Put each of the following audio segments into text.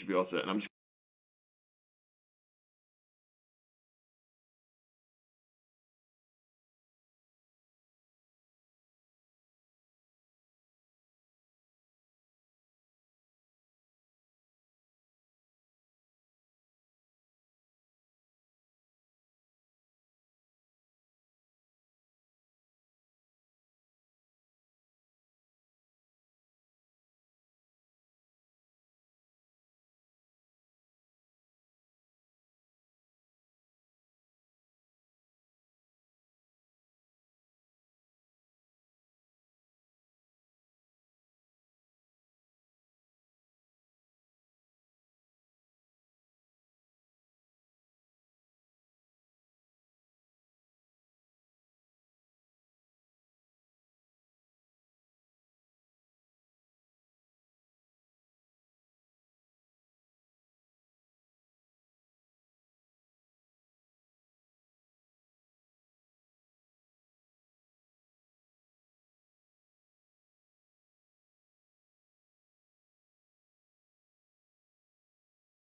should be all set. And I'm just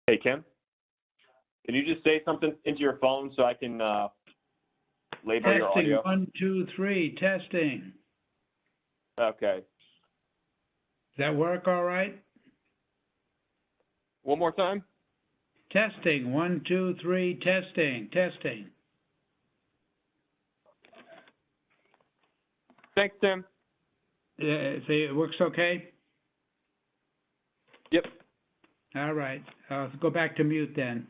Hey, Kim, can you just say something into your phone so I can label your Testing, audio? 1, 2, 3, testing. Okay. Does that work all right? One more time? Testing, 1, 2, 3, testing, testing. Thanks, Tim. See, it works okay? Yep. All right, I'll go back to mute then.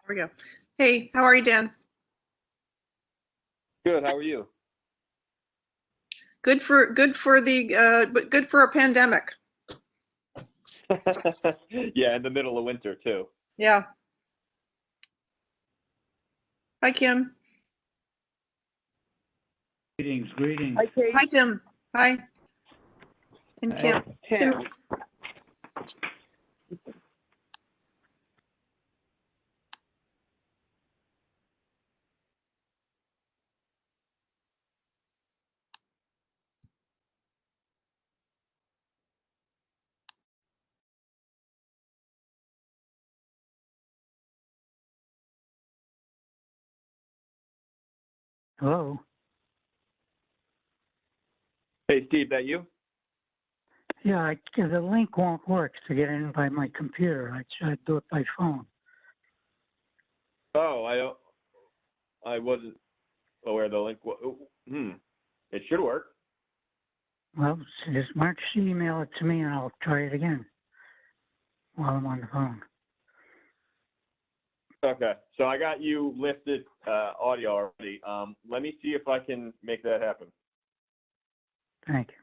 we go. Hey, how are you, Dan? Good. How are you? Good for but good for a pandemic. Yeah, in the middle of winter too. Yeah. Hi, Kim. Greetings, greetings. Kate. Hi, Tim. Hi. And Kim. Tim. Hello? Hey, Steve, that you? Yeah, the link won't work to get in by my computer. I tried to do it by phone. Oh, I wasn't aware the link. It should work. Well, just Mark, email it to me and I'll try it again while I'm on the phone. Okay, so I got you listed audio already. Let me see if I can make that happen. Thank you.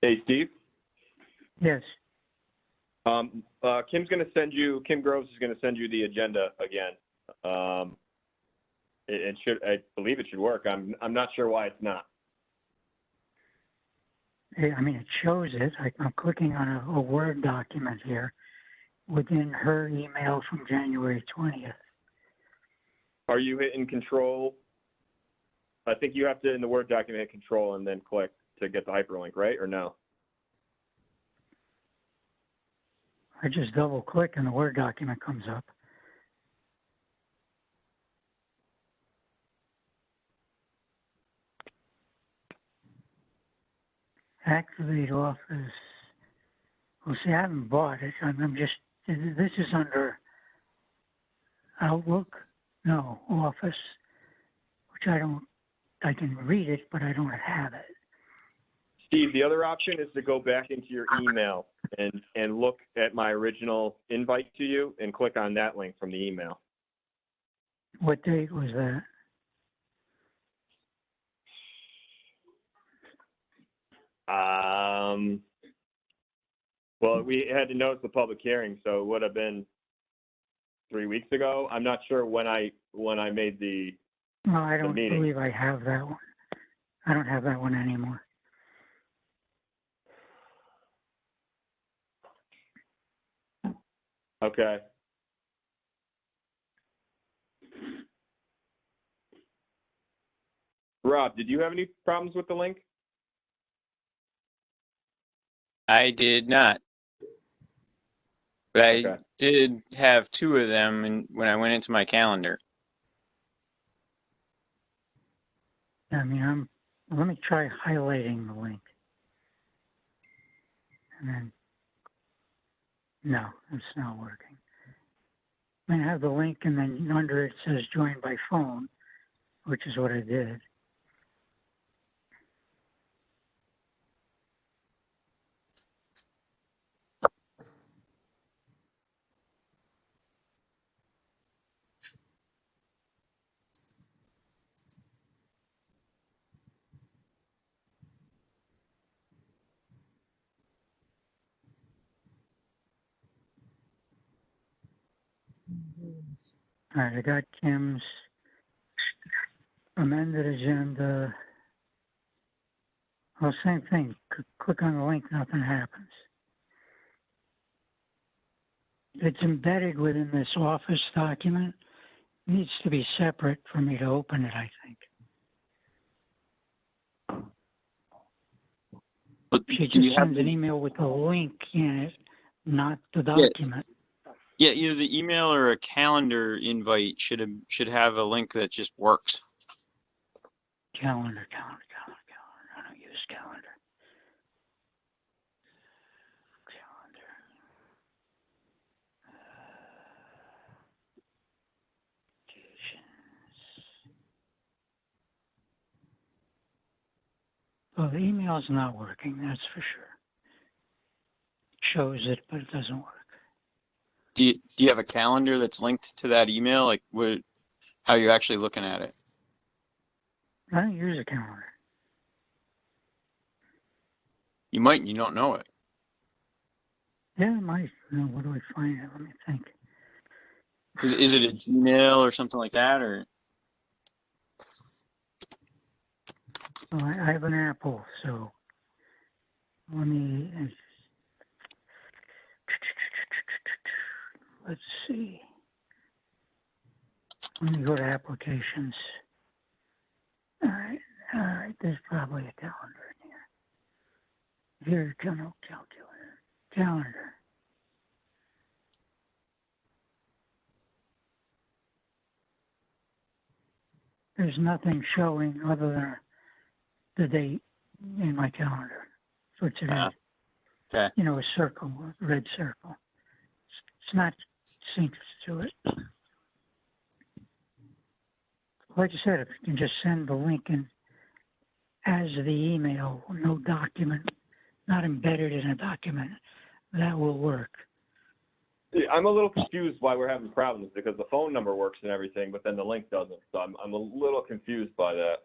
Hey, Steve. Yes. Kim Groves is going to send you the agenda again. I believe it should work. I'm not sure why it's not. I mean, it shows it. I'm clicking on a Word document here within her email from January 20th. Are you hitting control? I think you have to, in the Word document, hit control and then click to get the hyperlink, right? Or no? I just double click and the Word document comes up. Activate Office. Well, see, I haven't bought it. I'm just, this is under Outlook? No, Office, which I can read it, but I don't have it. Steve, the other option is to go back into your email and look at my original invite to you and click on that link from the email. What date was that? Well, we had to notice the public hearing, so it would have been 3 weeks ago. I'm not sure when I made the No, I don't meeting. believe I have that one. I don't have that one anymore. Okay. Rob, did you have any problems with the link? I did not. But Okay. I did have two of them when I went into my calendar. I mean, let me try highlighting the link. And then, no, it's not working. I mean, I have the link and then under it says join by phone, which is what I did. All right, I got Kim's amended agenda. Well, same thing. Click on the link, nothing happens. It's embedded within this Office document, needs to be separate for me to open it, I think. But She do just you have sends an the, email with a link in it, not the Yeah. document. yeah, either the email or a calendar invite should have a link that just works. Calendar. I don't use calendar. Well, the email's not working, that's for sure. Shows it, but it doesn't work. Do you have a calendar that's linked to that email? Like how you're actually looking at it? I don't use a calendar. You might and you don't know it. Yeah, I might. Where do I find it? Let me think. Is it a Gmail or something like that, or? Well, I have an Apple, so let me. Let's see. Let me go to applications. All right. There's probably a calendar in here. Here, no, calendar. There's nothing showing other than the date in my calendar. So it's Ah, okay. a circle, a red circle. It's not synced to it. Like I said, if you can just send the link in as the email, no document, not embedded in a document, that will work. I'm a little confused why we're having problems because the phone number works and everything, but then the link doesn't. So I'm a little confused by that.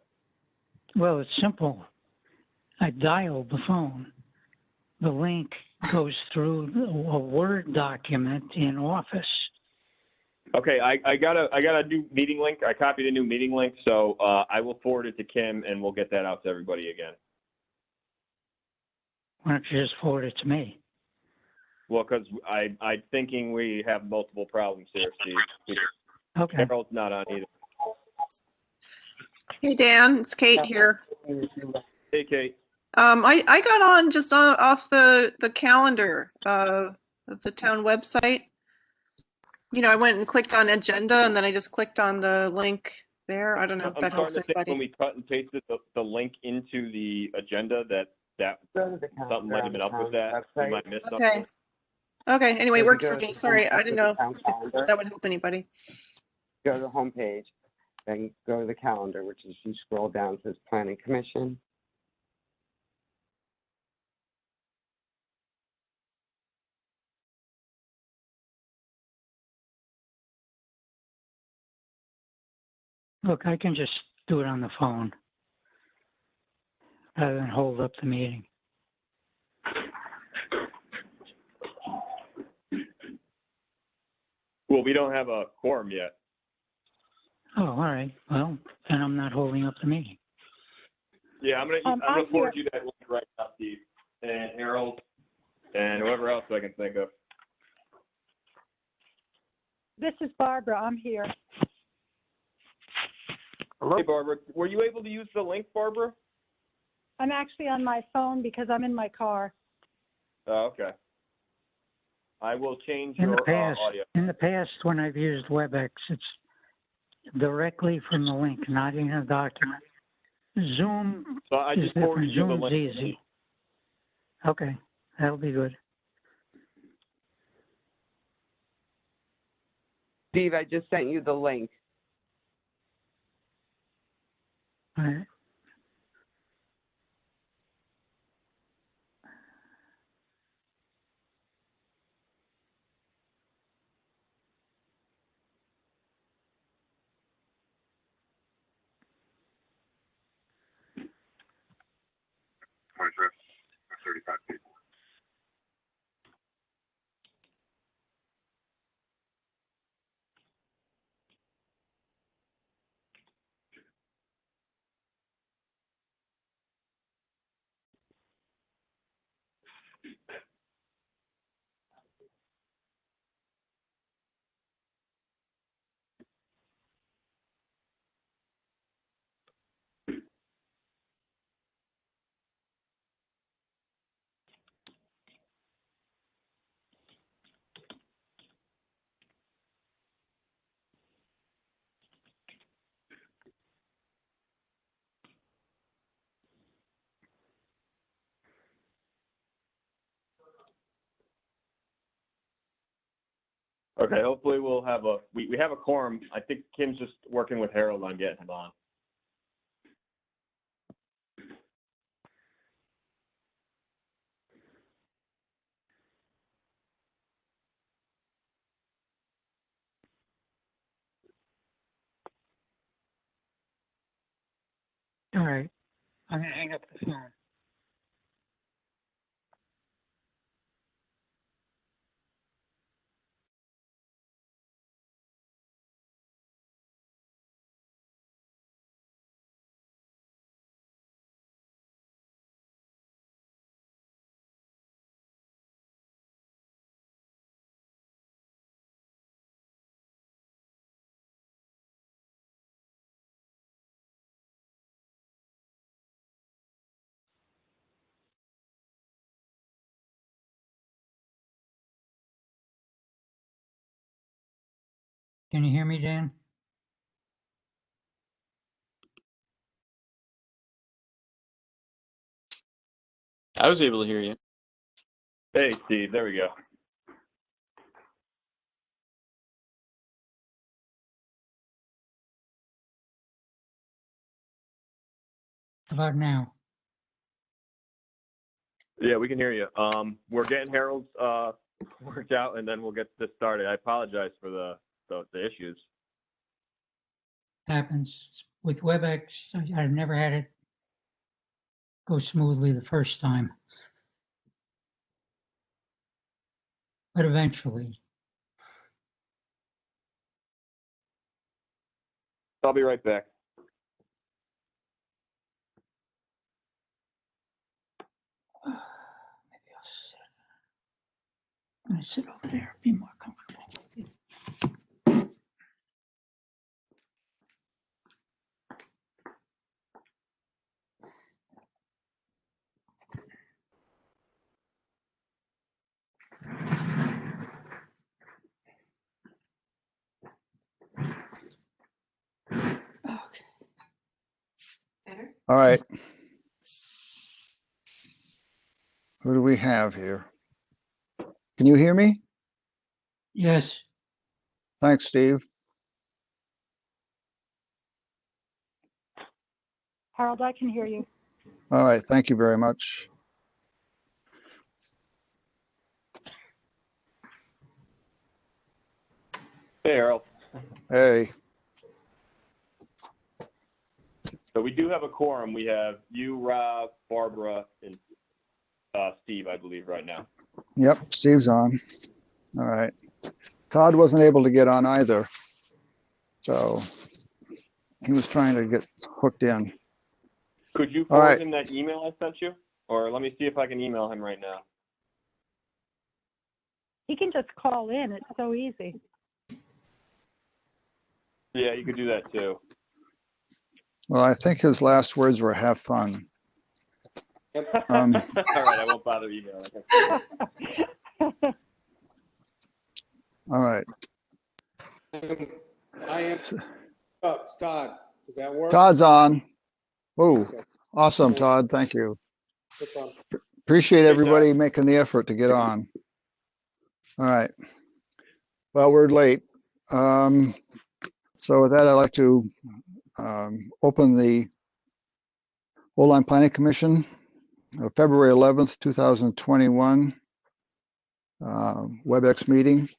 Well, it's simple. I dialed the phone. The link goes through a Word document in Office. Okay, I got a new meeting link. I copied a new meeting link, so I will forward it to Kim and we'll get that out to everybody again. Why don't you just forward it to me? Well, because I'm thinking we have multiple problems here, Steve. Okay. Harold's not on either. Hey, Dan, it's Kate here. Hey, Kate. I got on just off the calendar of the town website. I went and clicked on agenda and then I just clicked on the link there. I don't know if I'm that helps starting to think anybody. when we cut and pasted the link into the agenda that something might have been up with that. We might miss Okay. something. Okay, anyway, So if you worked go for to me. the Sorry, I homepage didn't of know the town calendar, if that would help anybody. go to the homepage, then go to the calendar, which is you scroll down to Planning Commission. Look, I can just do it on the phone rather than hold up the meeting. Well, we don't have a quorum yet. Oh, all right. Well, then I'm not holding up the meeting. Yeah, I'm gonna forward you that link right now, Steve, and Harold, and whoever else I can think of. This is Barbara. I'm here. Hey, Barbara, were you able to use the link, Barbara? I'm actually on my phone because I'm in my car. Oh, okay. I will change In your the audio. past, when I've used WebEx, it's directly from the link, not in a document. Zoom So I is just forwarded different. you the Zoom's link. easy. Okay, that'll be good. Steve, I just sent you the link. All right. Okay, hopefully we'll have we have a quorum. I think Kim's just working with Harold on getting him on. All right. I'm gonna hang up the phone. Can you hear me, Dan? I was able to hear you. Hey, Steve, there we go. How about now? Yeah, we can hear you. We're getting Harold's worked out, and then we'll get this started. I apologize for the issues. Happens with WebEx. I've never had it go smoothly the first time, but eventually. I'll be right back. Maybe I'm gonna sit over there, be more comfortable. Okay. Better? All right. Who do we have here? Can you hear me? Yes. Thanks, Steve. Harold, I can hear you. All right. Thank you very much. Hey, Harold. Hey. So we do have a quorum. We have you, Rob, Barbara, and Steve, I believe, right now. Yep. Steve's on. All right. Todd wasn't able to get on either. So he was trying to get hooked in. Could you All forward right. him that email I sent you? Or let me see if I can email him right now. He can just call in. It's so easy. Yeah, you could do that too. Well, I think his last words were "have fun." All right, I won't bother emailing. All right. I am up, Todd. Does that work? Todd's on. Oh, Okay. awesome, Todd. Thank you. No problem. Appreciate Great everybody job. making the effort to get on. All right. Well, we're late. So with that, I'd like to open the Old Planning Commission of February 11th, 2021 WebEx meeting.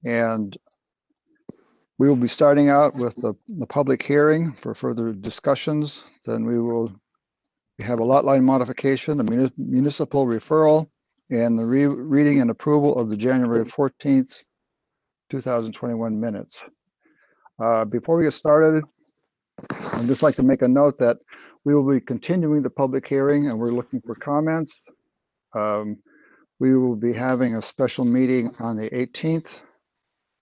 And we will be starting out with the public hearing for further discussions. Then we will have a lot line modification, a municipal referral, and the reading and approval of the January 14th, 2021 minutes. Before we get started, I'd just like to make a note that we will be continuing the public hearing and we're looking for comments. We will be having a special meeting on the 18th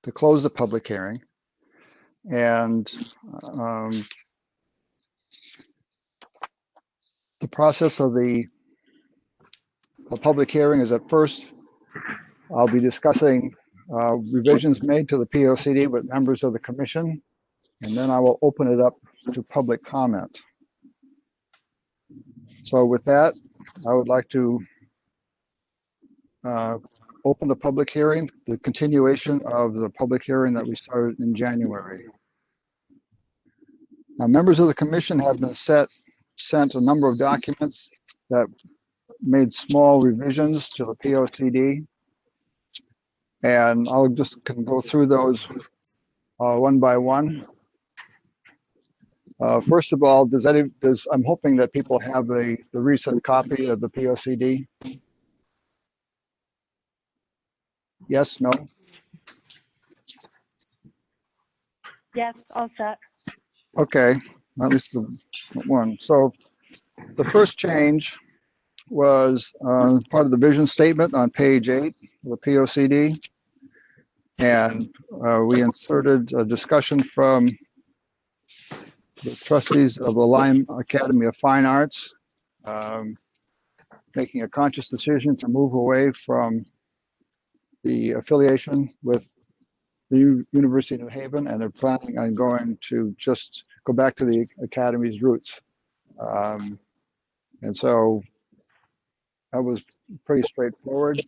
to close the public hearing. And the process of the public hearing is at first, I'll be discussing revisions made to the POCD with members of the commission, and then I will open it up to public comment. So with that, I would like to open the public hearing, the continuation of the public hearing that we started in January. Now, members of the commission have been sent a number of documents that made small revisions to the POCD. And I'll just can go through those one by one. First of all, I'm hoping that people have the recent copy of the POCD. Yes, no? Yes, all set. Okay, at least the one. So the first change was part of the vision statement on page 8 of the POCD. And we inserted a discussion from the trustees of the Lime Academy of Fine Arts, making a conscious decision to move away from the affiliation with the University of New Haven, and they're planning on going to just go back to the Academy's roots. And so that was pretty straightforward.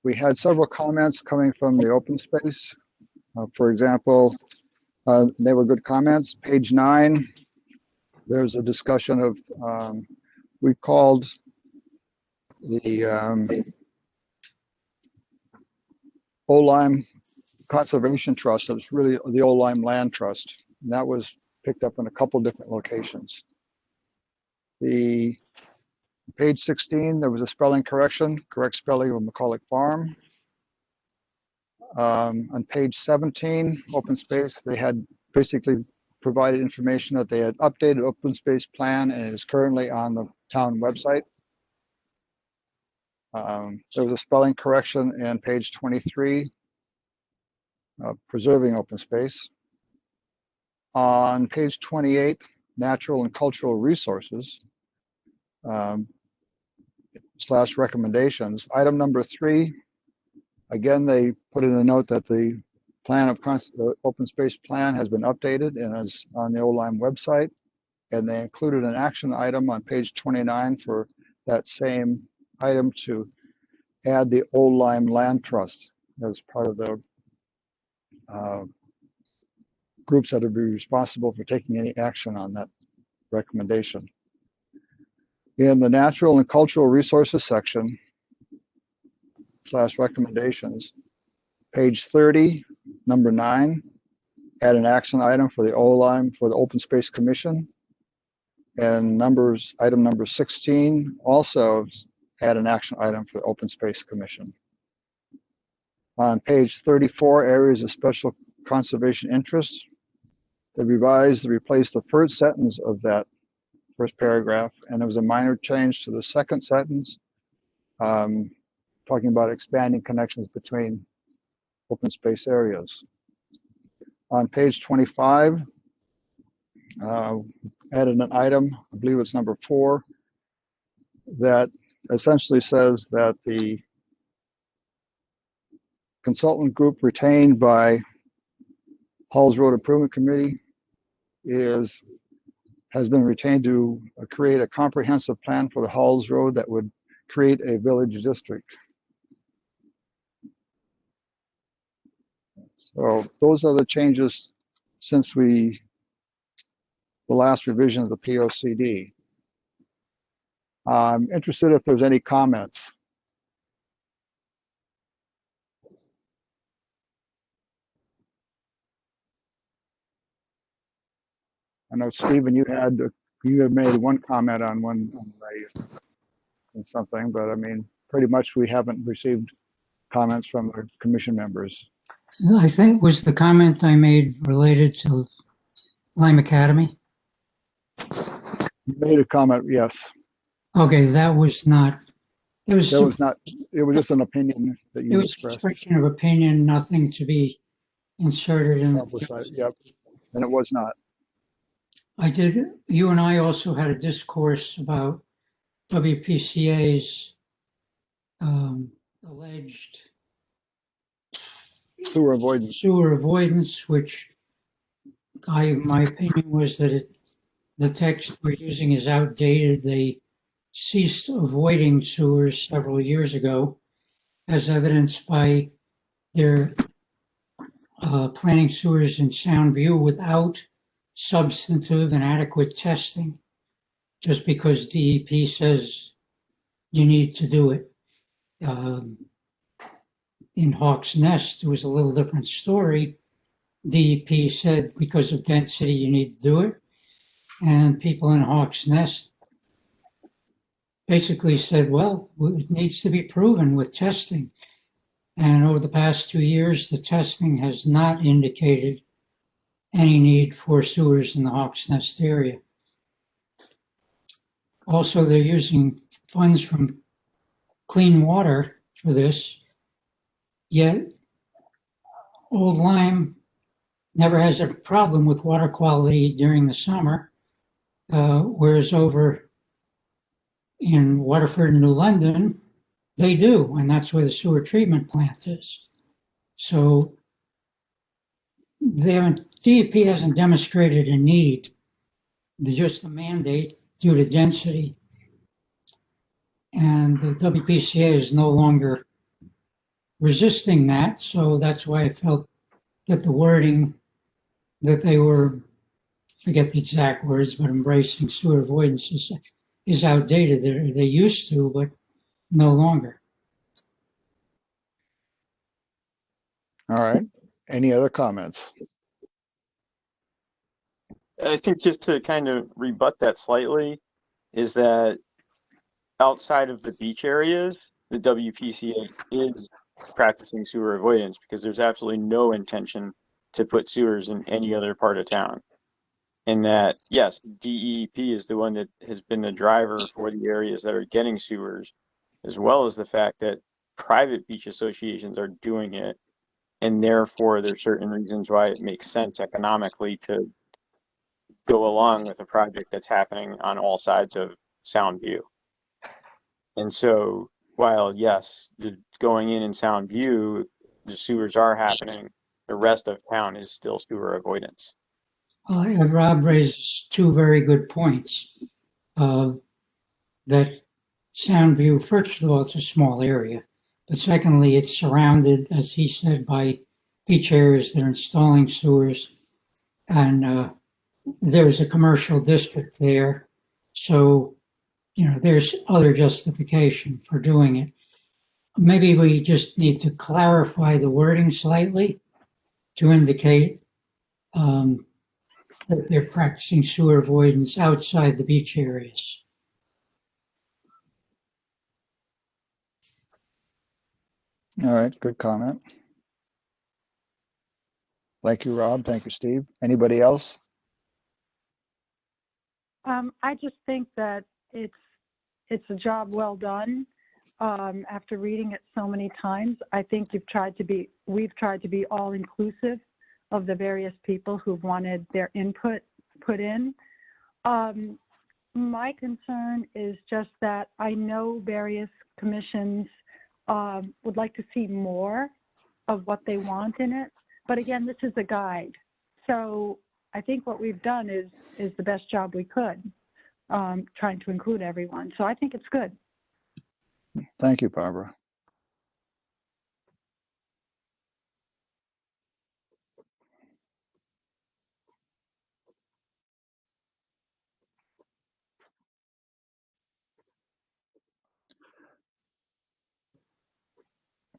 We had several comments coming from the open space. For example, they were good comments. Page 9, there's a discussion of, we called the Old Lyme Conservation Trust. It was really the Old Lyme Land Trust. And that was picked up in a couple different locations. The page 16, there was a spelling correction, correct spelling of McCulloch Farm. On page 17, open space, they had basically provided information that they had updated open space plan and it is currently on the town website. There was a spelling correction in page 23, preserving open space. On page 28, natural and cultural resources, / recommendations. Item number 3, again, they put in a note that the plan of the open space plan has been updated and is on the Old Lyme website. And they included an action item on page 29 for that same item to add the Old Lyme Land Trust as part of the groups that would be responsible for taking any action on that recommendation. In the natural and cultural resources section / recommendations, page 30, number 9, add an action item for the Old Lyme for the Open Space Commission. And item number 16, also add an action item for the Open Space Commission. On page 34, areas of special conservation interest, they replaced the first sentence of that first paragraph, and there was a minor change to the second sentence, talking about expanding connections between open space areas. On page 25, added an item, I believe it's number 4, that essentially says that the consultant group retained by Halls Road Improvement Committee has been retained to create a comprehensive plan for the Halls Road that would create a village district. So those are the changes since the last revision of the POCD. I'm interested if there's any comments. I know, Stephen, you had made one comment on something, but I mean, pretty much we haven't received comments from the commission members. I think was the comment I made related to Lyme Academy. You made a comment, yes. Okay, that was not. It was just an opinion that you expressed. Expression of opinion, nothing to be inserted in. Yep, and it was not. You and I also had a discourse about WPCA's alleged sewer avoidance, which my opinion was that the text we're using is outdated. They ceased avoiding sewers several years ago, as evidenced by their planning sewers in Sound View without substantive and adequate testing, just because DEP says you need to do it. In Hawks Nest, it was a little different story. DEP said because of density, you need to do it. And people in Hawks Nest basically said, well, it needs to be proven with testing. And over the past 2 years, the testing has not indicated any need for sewers in the Hawks Nest area. Also, they're using funds from clean water for this, yet Old Lyme never has a problem with water quality during the summer, whereas over in Waterford and New London, they do, and that's where the sewer treatment plant is. So DEP hasn't demonstrated a need, just a mandate due to density. And the WPCA is no longer resisting that, so that's why I felt that the wording that they were, forget the exact words, but embracing sewer avoidance is outdated. They used to, but no longer. All right. Any other comments? I think just to kind of rebut that slightly is that outside of the beach areas, the WPCA is practicing sewer avoidance because there's absolutely no intention to put sewers in any other part of town. And that, yes, DEP is the one that has been the driver for the areas that are getting sewers, as well as the fact that private beach associations are doing it. And therefore, there's certain reasons why it makes sense economically to go along with a project that's happening on all sides of Sound View. And so, while yes, going in Sound View, the sewers are happening, the rest of town is still sewer avoidance. Rob raises two very good points. That Sound View, first of all, it's a small area. But secondly, it's surrounded, as he said, by beach areas that are installing sewers. And there's a commercial district there. So, you know, there's other justification for doing it. Maybe we just need to clarify the wording slightly to indicate that they're practicing sewer avoidance outside the beach areas. All right, good comment. Thank you, Rob. Thank you, Steve. Anybody else? I just think that it's a job well done. After reading it so many times, I think we've tried to be all inclusive of the various people who've wanted their input put in. My concern is just that I know various commissions would like to see more of what they want in it. But again, this is a guide. So I think what we've done is the best job we could, trying to include everyone. So I think it's good. Thank you, Barbara.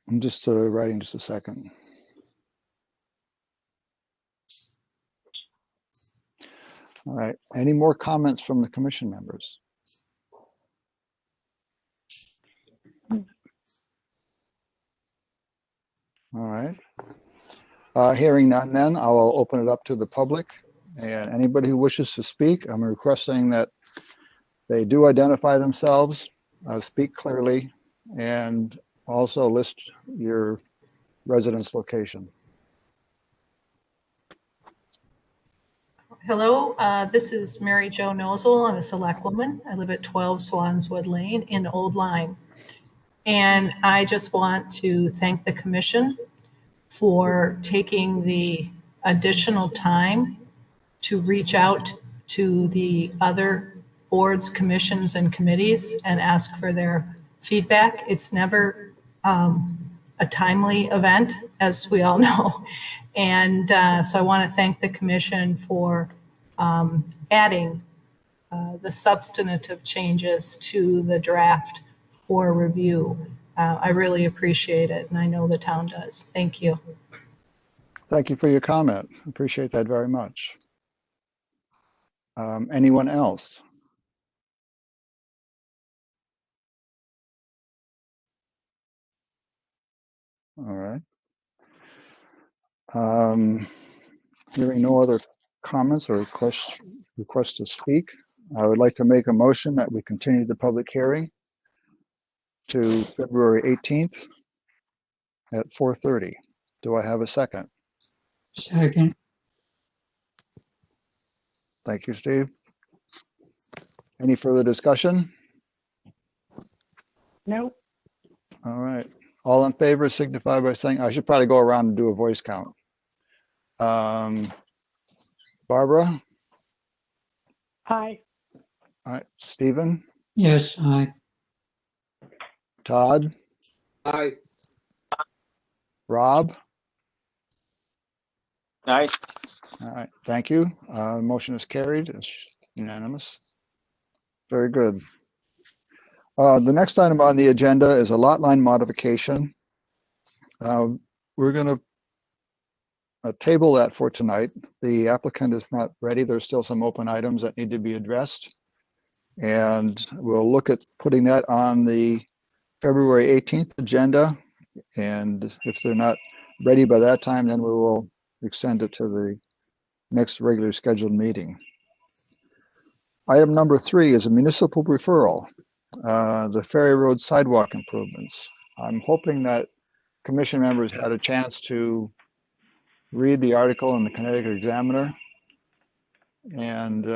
I'm just writing just a second. All right. Any more comments from the commission members? All right. Hearing none, then I will open it up to the public, and anybody who wishes to speak, I'm requesting that they do identify themselves, speak clearly, and also list your residence location. Hello, this is Mary Jo Nozel. I'm a select woman. I live at 12 Swanswood Lane in Old Lyme. And I just want to thank the commission for taking the additional time to reach out to the other boards, commissions, and committees and ask for their feedback. It's never a timely event, as we all know. And so I want to thank the commission for adding the substantive changes to the draft for review. I really appreciate it, and I know the town does. Thank you. Thank you for your comment. Appreciate that very much. Anyone else? All right. Hearing no other comments or requests to speak, I would like to make a motion that we continue the public hearing to February 18th at 4:30. Do I have a second? Second. Thank you, Steve. Any further discussion? Nope. All right. All in favor signify by saying, I should probably go around and do a voice count. Barbara? Aye. All right. Stephen? Yes, aye. Todd? Aye. Rob? Aye. All right. Thank you. Motion is carried. It's unanimous. Very good. The next item on the agenda is a lot line modification. We're going to table that for tonight. The applicant is not ready. There's still some open items that need to be addressed. And we'll look at putting that on the February 18th agenda. And if they're not ready by that time, then we will extend it to the next regular scheduled meeting. Item number 3 is a municipal referral, the Ferry Road sidewalk improvements. I'm hoping that commission members had a chance to read the article in the Connecticut Examiner. And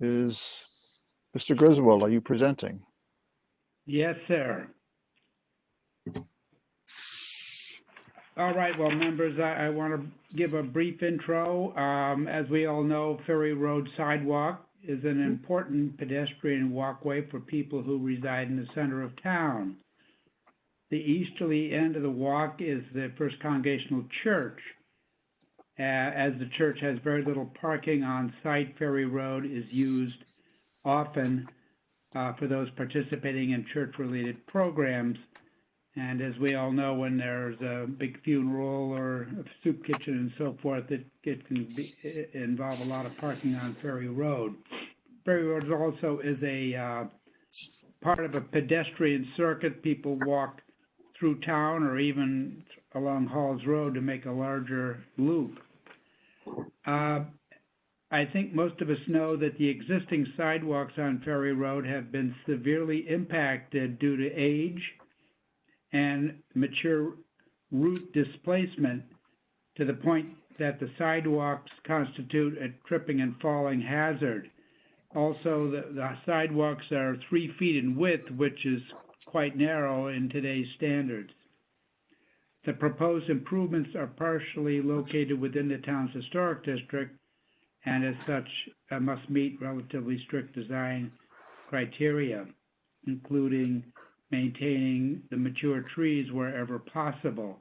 is Mr. Griswold, are you presenting? Yes, sir. All right, well, members, I want to give a brief intro. As we all know, Ferry Road sidewalk is an important pedestrian walkway for people who reside in the center of town. The easterly end of the walk is the First Congregational Church. As the church has very little parking on site, Ferry Road is used often for those participating in church-related programs. And as we all know, when there's a big funeral or a soup kitchen and so forth, it can involve a lot of parking on Ferry Road. Ferry Road also is a part of a pedestrian circuit. People walk through town or even along Halls Road to make a larger loop. I think most of us know that the existing sidewalks on Ferry Road have been severely impacted due to age and mature route displacement, to the point that the sidewalks constitute a tripping and falling hazard. Also, the sidewalks are 3 feet in width, which is quite narrow in today's standards. The proposed improvements are partially located within the town's historic district, and as such must meet relatively strict design criteria, including maintaining the mature trees wherever possible.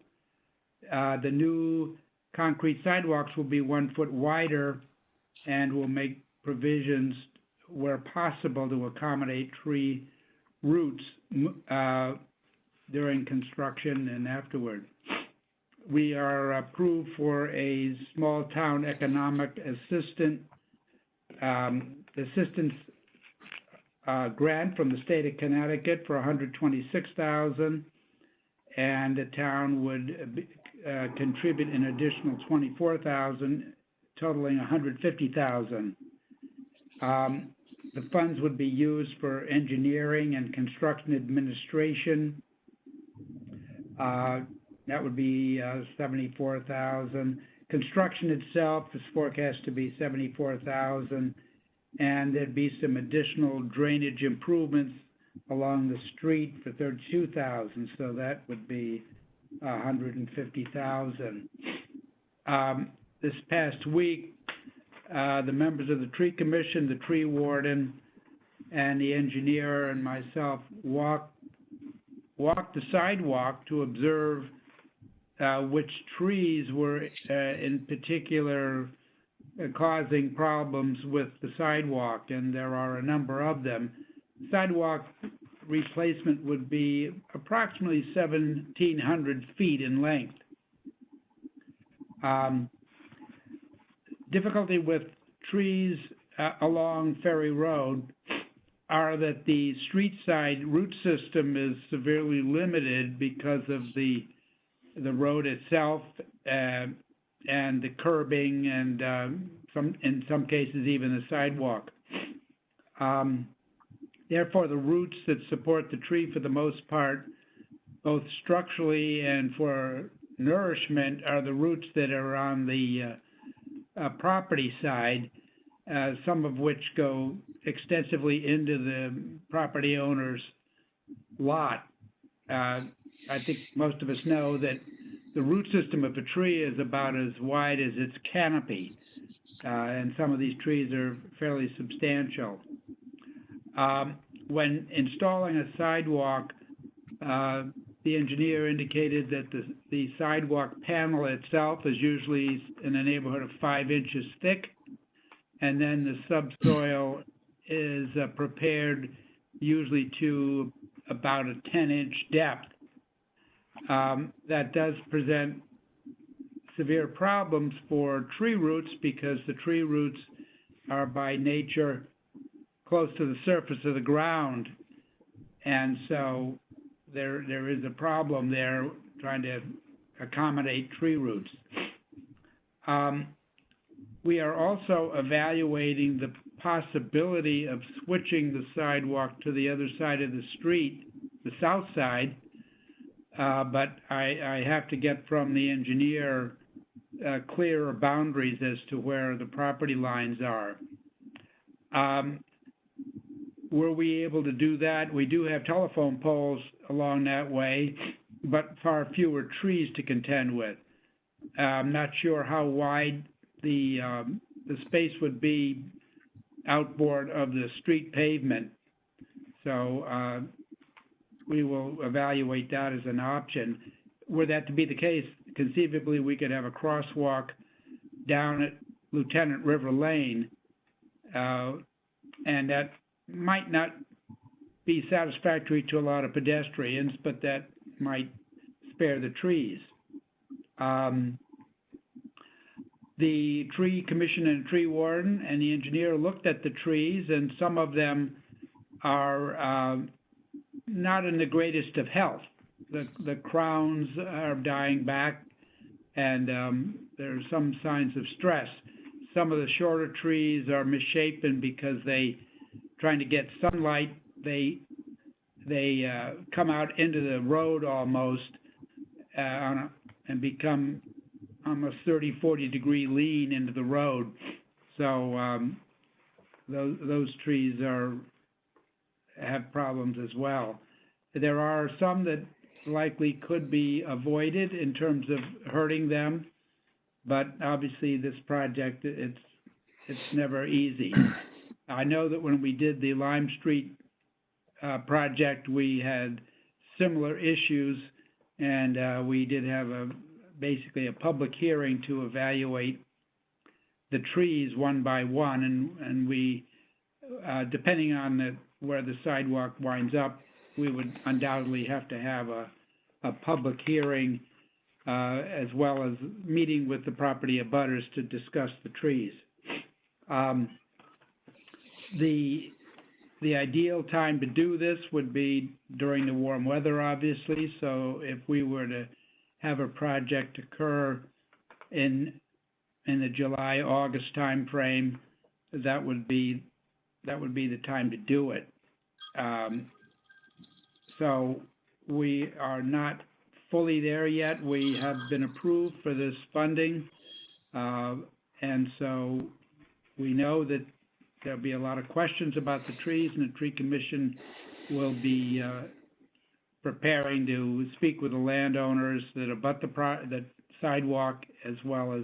The new concrete sidewalks will be 1 foot wider and will make provisions where possible to accommodate tree roots during construction and afterward. We are approved for a small town economic assistance grant from the state of Connecticut for $126,000, and the town would contribute an additional $24,000, totaling $150,000. The funds would be used for engineering and construction administration. That would be $74,000. Construction itself is forecast to be $74,000, and there'd be some additional drainage improvements along the street for $32,000. So that would be $150,000. This past week, the members of the tree commission, the tree warden, and the engineer and myself walked walked the sidewalk to observe which trees were in particular causing problems with the sidewalk, and there are a number of them. Sidewalk replacement would be approximately 1,700 feet in length. Difficulty with trees along Ferry Road are that the street side root system is severely limited because of the road itself and the curbing and in some cases even the sidewalk. Therefore, the roots that support the tree for the most part, both structurally and for nourishment, are the roots that are on the property side, some of which go extensively into the property owner's lot. I think most of us know that the root system of a tree is about as wide as its canopy, and some of these trees are fairly substantial. When installing a sidewalk, the engineer indicated that the sidewalk panel itself is usually in the neighborhood of 5 inches thick, and then the subsoil is prepared usually to about a 10-inch depth. That does present severe problems for tree roots because the tree roots are by nature close to the surface of the ground, and so there is a problem there trying to accommodate tree roots. We are also evaluating the possibility of switching the sidewalk to the other side of the street, the south side, but I have to get from the engineer clearer boundaries as to where the property lines are. Were we able to do that? We do have telephone poles along that way, but far fewer trees to contend with. I'm not sure how wide the space would be outboard of the street pavement, so we will evaluate that as an option. Were that to be the case, conceivably we could have a crosswalk down at Lieutenant River Lane, and that might not be satisfactory to a lot of pedestrians, but that might spare the trees. The tree commission and tree warden and the engineer looked at the trees, and some of them are not in the greatest of health. The crowns are dying back, and there are some signs of stress. Some of the shorter trees are misshapen because trying to get sunlight, they come out into the road almost and become almost 30, 40 degree lean into the road. So those trees have problems as well. There are some that likely could be avoided in terms of hurting them, but obviously this project, it's never easy. I know that when we did the Lime Street project, we had similar issues, and we did have basically a public hearing to evaluate the trees one by one, and we, depending on where the sidewalk winds up, we would undoubtedly have to have a public hearing as well as meeting with the property abutters to discuss the trees. The ideal time to do this would be during the warm weather, obviously. So if we were to have a project occur in the July, August timeframe, that would be the time to do it. So we are not fully there yet. We have been approved for this funding, and so we know that there'll be a lot of questions about the trees, and the tree commission will be preparing to speak with the landowners that abut the sidewalk, as well as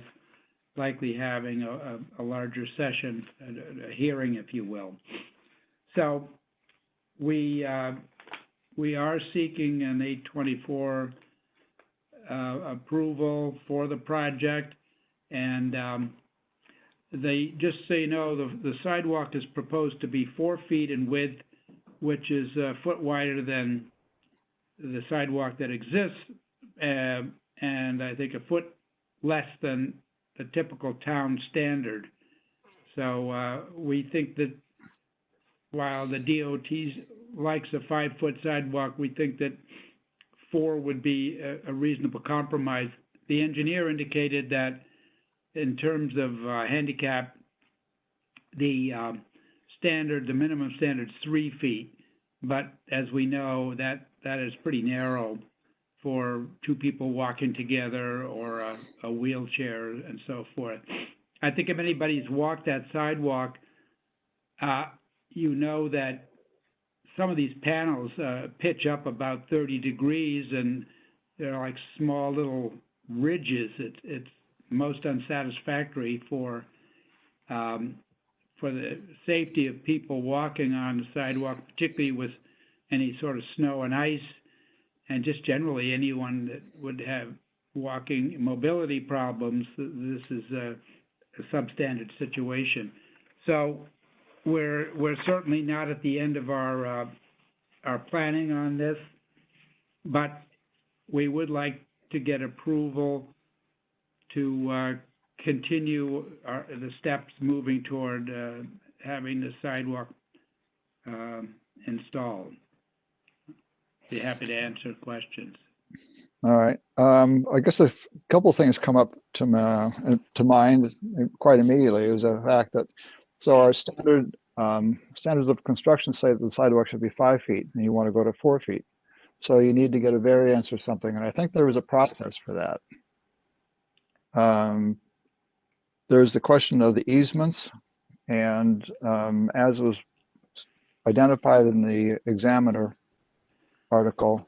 likely having a larger session, a hearing, if you will. So we we are seeking an 824 approval for the project. And just so you know, the sidewalk is proposed to be 4 feet in width, which is a foot wider than the sidewalk that exists, and I think a foot less than the typical town standard. So we think that while the DOT likes a 5-foot sidewalk, we think that 4 would be a reasonable compromise. The engineer indicated that in terms of handicap, the minimum standard is 3 feet, but as we know, that is pretty narrow for 2 people walking together or a wheelchair and so forth. I think if anybody's walked that sidewalk, you know that some of these panels pitch up about 30 degrees, and they're like small little ridges. It's most unsatisfactory for the safety of people walking on the sidewalk, particularly with any sort of snow and ice, and just generally anyone that would have walking mobility problems. This is a substandard situation. So we're certainly not at the end of our planning on this, but we would like to get approval to continue the steps moving toward having the sidewalk installed. Be happy to answer questions. All right. I guess a couple of things come up to mind quite immediately. Is the fact that our standards of construction say that the sidewalk should be 5 feet, and you want to go to 4 feet. So you need to get a variance or something, and I think there was a process for that. There's the question of the easements, and as was identified in the Examiner article,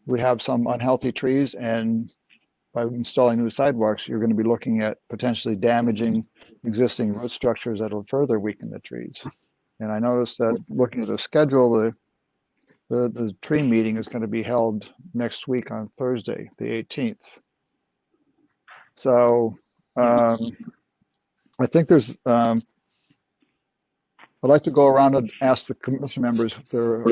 we have some unhealthy trees, and by installing new sidewalks, you're going to be looking at potentially damaging existing root structures that will further weaken the trees. And I noticed that looking at the schedule, the tree meeting is going to be held next week on Thursday, the 18th. So I think there's, I'd like to go around and ask the commission members their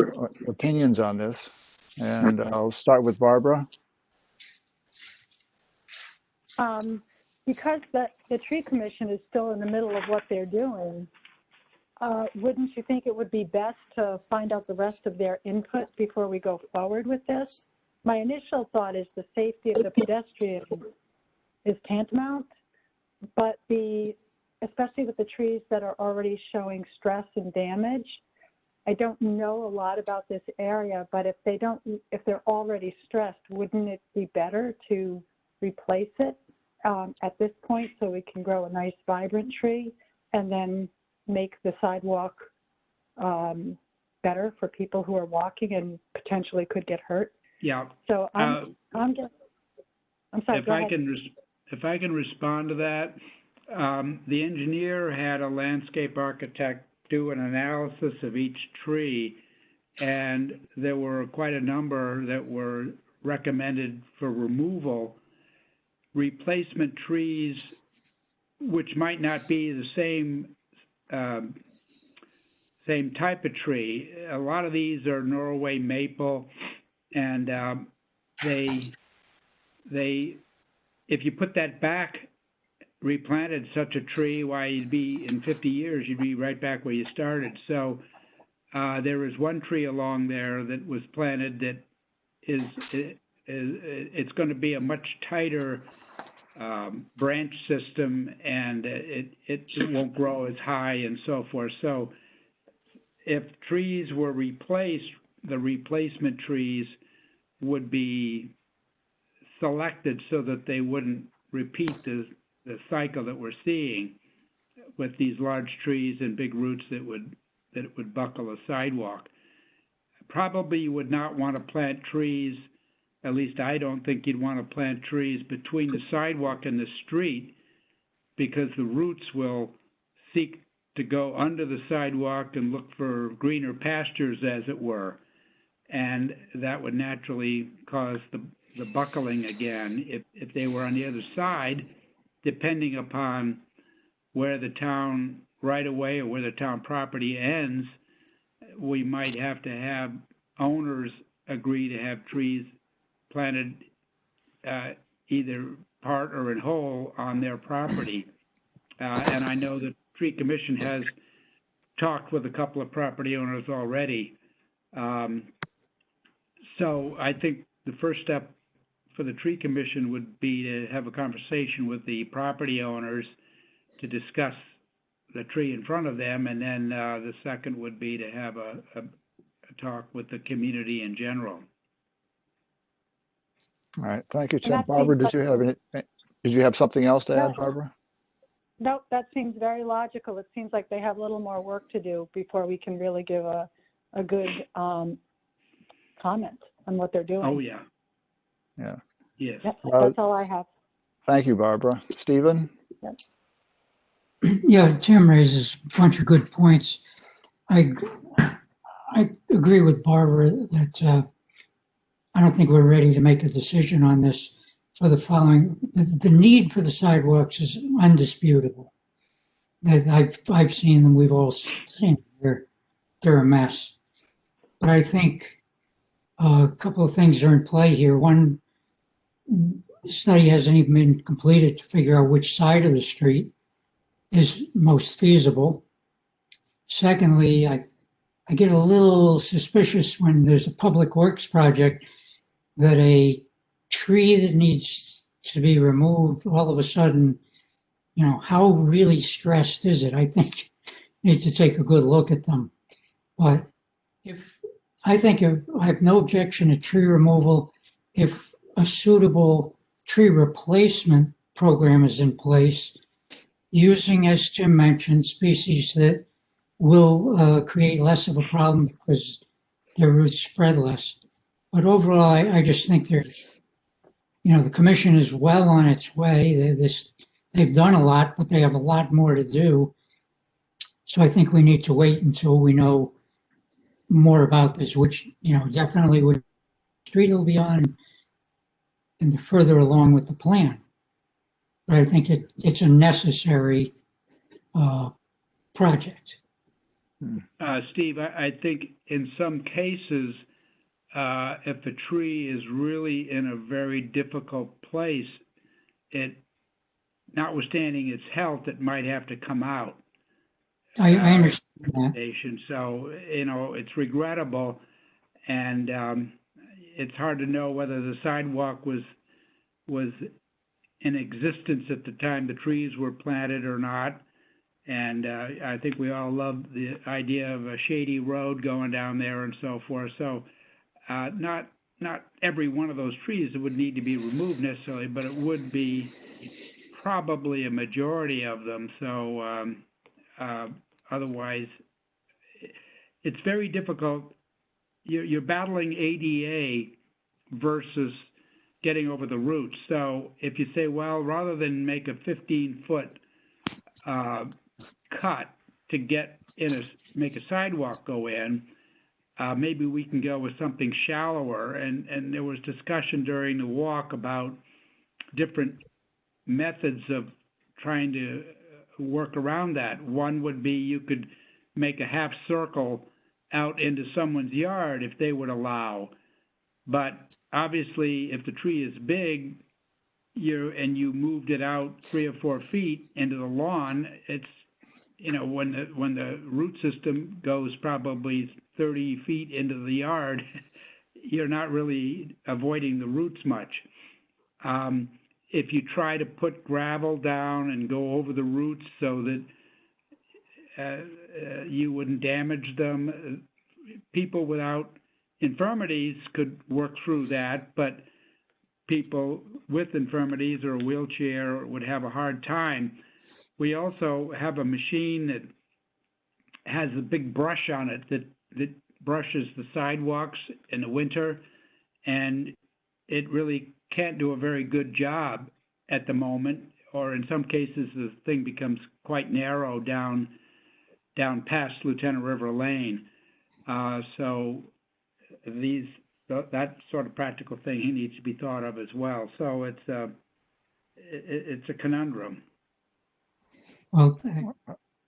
opinions on this. And I'll start with Barbara. Because the tree commission is still in the middle of what they're doing, wouldn't you think it would be best to find out the rest of their input before we go forward with this? My initial thought is the safety of the pedestrian is tantamount, but especially with the trees that are already showing stress and damage, I don't know a lot about this area, but if they're already stressed, wouldn't it be better to replace it at this point so we can grow a nice vibrant tree and then make the sidewalk better for people who are walking and potentially could get hurt? Yeah. So I'm sorry. If I can respond to that, the engineer had a landscape architect do an analysis of each tree, and there were quite a number that were recommended for removal. Replacement trees, which might not be the same type of tree. A lot of these are Norway maple, and if you put that back, replanted such a tree, why, you'd be in 50 years, you'd be right back where you started. So there is one tree along there that was planted that it's going to be a much tighter branch system, and it won't grow as high and so forth. So if trees were replaced, the replacement trees would be selected so that they wouldn't repeat the cycle that we're seeing with these large trees and big roots that would buckle a sidewalk. Probably you would not want to plant trees, at least I don't think you'd want to plant trees between the sidewalk and the street, because the roots will seek to go under the sidewalk and look for greener pastures, as it were. and that would naturally cause the buckling again. If they were on the other side, depending upon where the town right away or where the town property ends, we might have to have owners agree to have trees planted either part or in whole on their property. And I know the tree commission has talked with a couple of property owners already. So I think the first step for the tree commission would be to have a conversation with the property owners to discuss the tree in front of them, and then the second would be to have a talk with the community in general. All right, thank you, Tim. that Barbara, seems did you have something else to add, No. Barbara? Nope, that seems very logical. It seems like they have a little more work to do before we can really give a good comment on what they're doing. Oh, yeah. Yeah. Yes. Yep, Well, that's all I have. Thank you, Barbara. Stephen? Yeah, Tim raises a bunch of good points. I agree with Barbara that I don't think we're ready to make a decision on this for the following. The need for the sidewalks is undisputable. I've seen them, we've all seen them. They're a mess. But I think a couple of things are in play here. One, study hasn't even been completed to figure out which side of the street is most feasible. Secondly, I get a little suspicious when there's a public works project that a tree that needs to be removed, all of a sudden, how really stressed is it? I think you need to take a good look at them. But I have no objection to tree removal if a suitable tree replacement program is in place, using, as Tim mentioned, species that will create less of a problem because their roots spread less. But overall, I just think there's, the commission is well on its way. They've done a lot, but they have a lot more to do. So I think we need to wait until we know more about this, which, definitely which street it'll be on and the further along with the plan. But I think it's a necessary project. Steve, I think in some cases, if a tree is really in a very difficult place, notwithstanding its health, it might have to come out. I understand that. So, it's regrettable, and it's hard to know whether the sidewalk was in existence at the time the trees were planted or not. And I think we all love the idea of a shady road going down there and so forth. So not every one of those trees would need to be removed necessarily, but it would be probably a majority of them. So otherwise, it's very difficult. You're battling ADA versus getting over the roots. So if you say, well, rather than make a 15-foot cut to make a sidewalk go in, maybe we can go with something shallower. And there was discussion during the walk about different methods of trying to work around that. One would be you could make a half circle out into someone's yard if they would allow. But obviously, if the tree is big, and you moved it out 3 or 4 feet into the lawn, it's, when the root system goes probably 30 feet into the yard, you're not really avoiding the roots much. If you try to put gravel down and go over the roots so that you wouldn't damage them, people without infirmities could work through that, but people with infirmities or a wheelchair would have a hard time. We also have a machine that has a big brush on it that brushes the sidewalks in the winter, and it really can't do a very good job at the moment, or in some cases the thing becomes quite narrow down past Lieutenant River Lane. So that sort of practical thing he needs to be thought of as well. So it's a conundrum. Well,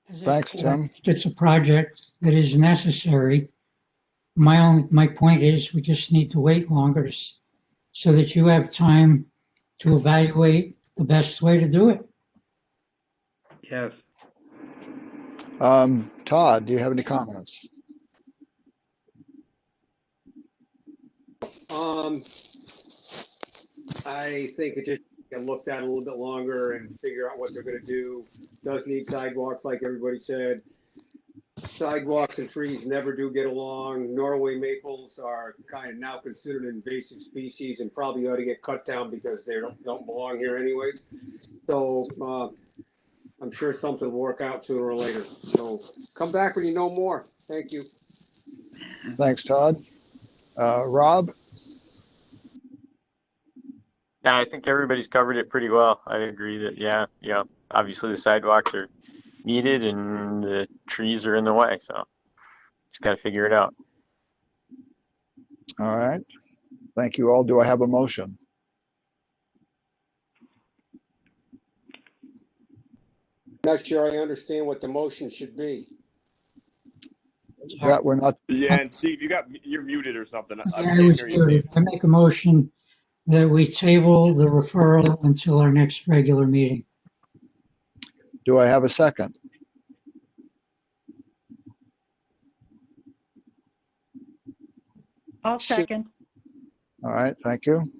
as I Thanks, said, I Tim. think it's a project that is necessary. My point is we just need to wait longer so that you have time to evaluate the best way to do it. Yes. Todd, do you have any comments? I think it just get looked at a little bit longer and figure out what they're gonna do. Does need sidewalks, like everybody said. Sidewalks and trees never do get along. Norway maples are kind of now considered an invasive species and probably ought to get cut down because they don't belong here anyways. So, I'm sure something will work out sooner or later. So come back when you know more. Thank you. Thanks, Todd. Rob? Yeah, I think everybody's covered it pretty well. I agree that, yeah, obviously the sidewalks are needed and the trees are in the way, so just got to figure it out. All right. Thank you all. Do I have a motion? Not sure I understand what the motion should be. That we're not, Yeah, and Steve, you're muted or something. I I can't was hear you. muted. I make a motion that we table the referral until our next regular meeting. do I have a second? I'll second. All right, thank you.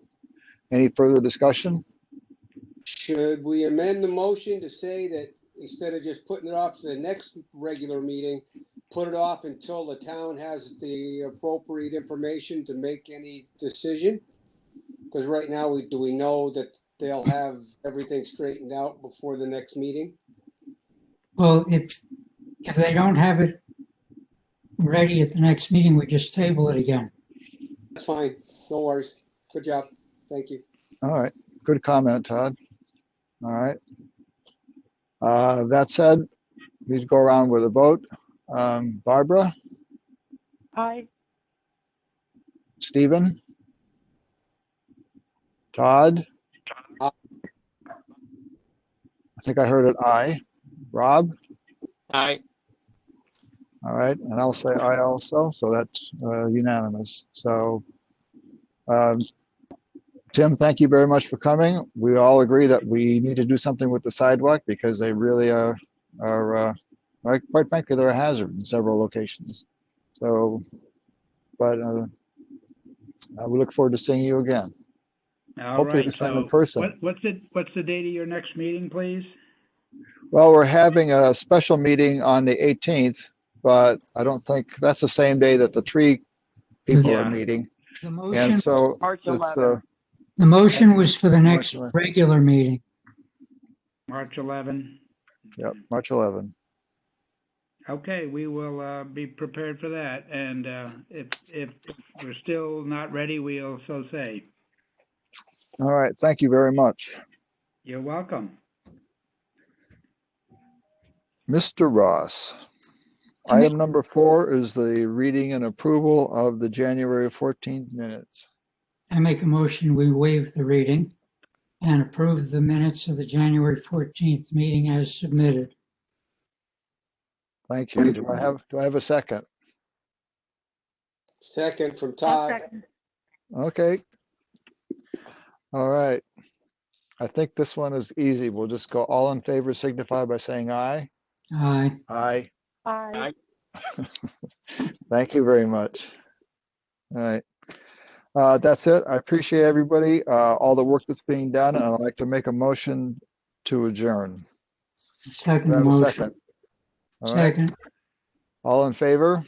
Any further discussion? Should we amend the motion to say that instead of just putting it off to the next regular meeting, put it off until the town has the appropriate information to make any decision? Because right now, do we know that they'll have everything straightened out before the next meeting? Well, if they don't have it ready at the next meeting, we just table it again. That's fine. No worries. Good job. Thank you. All right, good comment, Todd. All right. That said, please go around with a vote. Barbara, Aye. Stephen, Todd. Aye. I think I heard it aye. Rob? Aye. All right, and I'll say aye also, so that's unanimous. So, Tim, thank you very much for coming. We all agree that we need to do something with the sidewalk because they really are quite frankly, they're a hazard in several locations. So, but we look forward to seeing you again. All Hopefully right. this time in So person. what's the date of your next meeting, please? Well, we're having a special meeting on the 18th, but I don't think that's the same day that the tree people Yeah. are meeting. The And motion, so March it's, 11th. the motion was for the next March 11th. regular meeting. March 11. Yep, March 11. Okay, we will be prepared for that. And if we're still not ready, we'll so say. All right, thank you very much. You're welcome. Mr. Ross, item number 4 is the reading and approval of the January 14th minutes. I make a motion, we waive the reading and approve the minutes of the January 14th meeting as submitted. Thank you. Do I have a second? Second from I'll Todd. second. Okay. All right. I think this one is easy. We'll just go all in favor, signify by saying aye. Aye. Aye. Aye. Thank you very much. All right. That's it. I appreciate everybody, all the work that's being done, and I'd like to make a motion to adjourn. Do Second I have a motion. second? All right. Second. All in favor?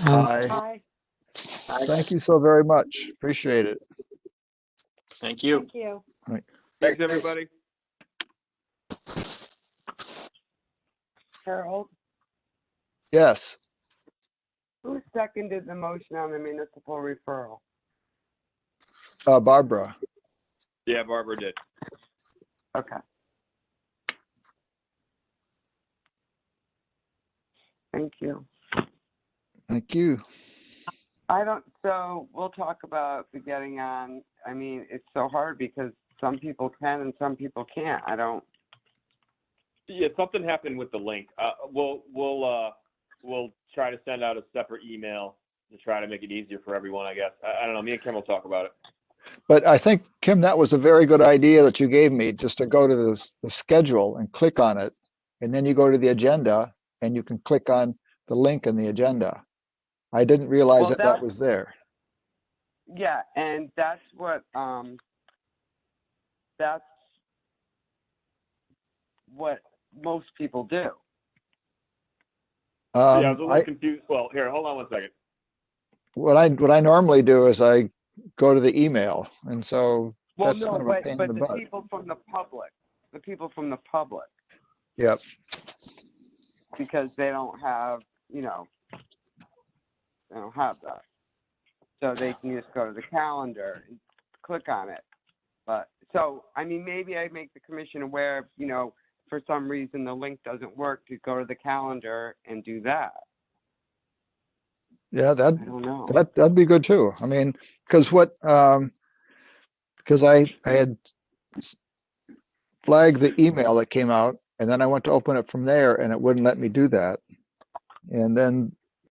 Aye. Aye. Thank you so very much. Appreciate it. Thank you. Thank you. Thanks, everybody. Harold, Yes. who seconded the motion on the municipal referral? Barbara. Yeah, Barbara did. Okay. Thank you. Thank you. So we'll talk about the getting on. I mean, it's so hard because some people can and some people can't. Yeah, something happened with the link. We'll try to send out a separate email to try to make it easier for everyone, I guess. I don't know. Me and Kim will talk about it. But I think, Kim, that was a very good idea that you gave me, just to go to the schedule and click on it. And then you go to the agenda and you can click on the link in the agenda. I didn't realize Well, that was there. Yeah, and that's what most people do. Yeah, I was a little I, confused. Well, here, hold on one second. what I normally do is I go to the email, and so Well, that's no, kind of a pain in but the the butt. people from the public, Yep. because they don't have, they don't have that. So they can just go to the calendar and click on it. But so, I mean, maybe I make the commission aware, for some reason the link doesn't work, to go to the calendar and do that. Yeah, I don't know. that'd be good too. I mean, because because I had flagged the email that came out, and then I went to open it from there, and it wouldn't let me do that. And then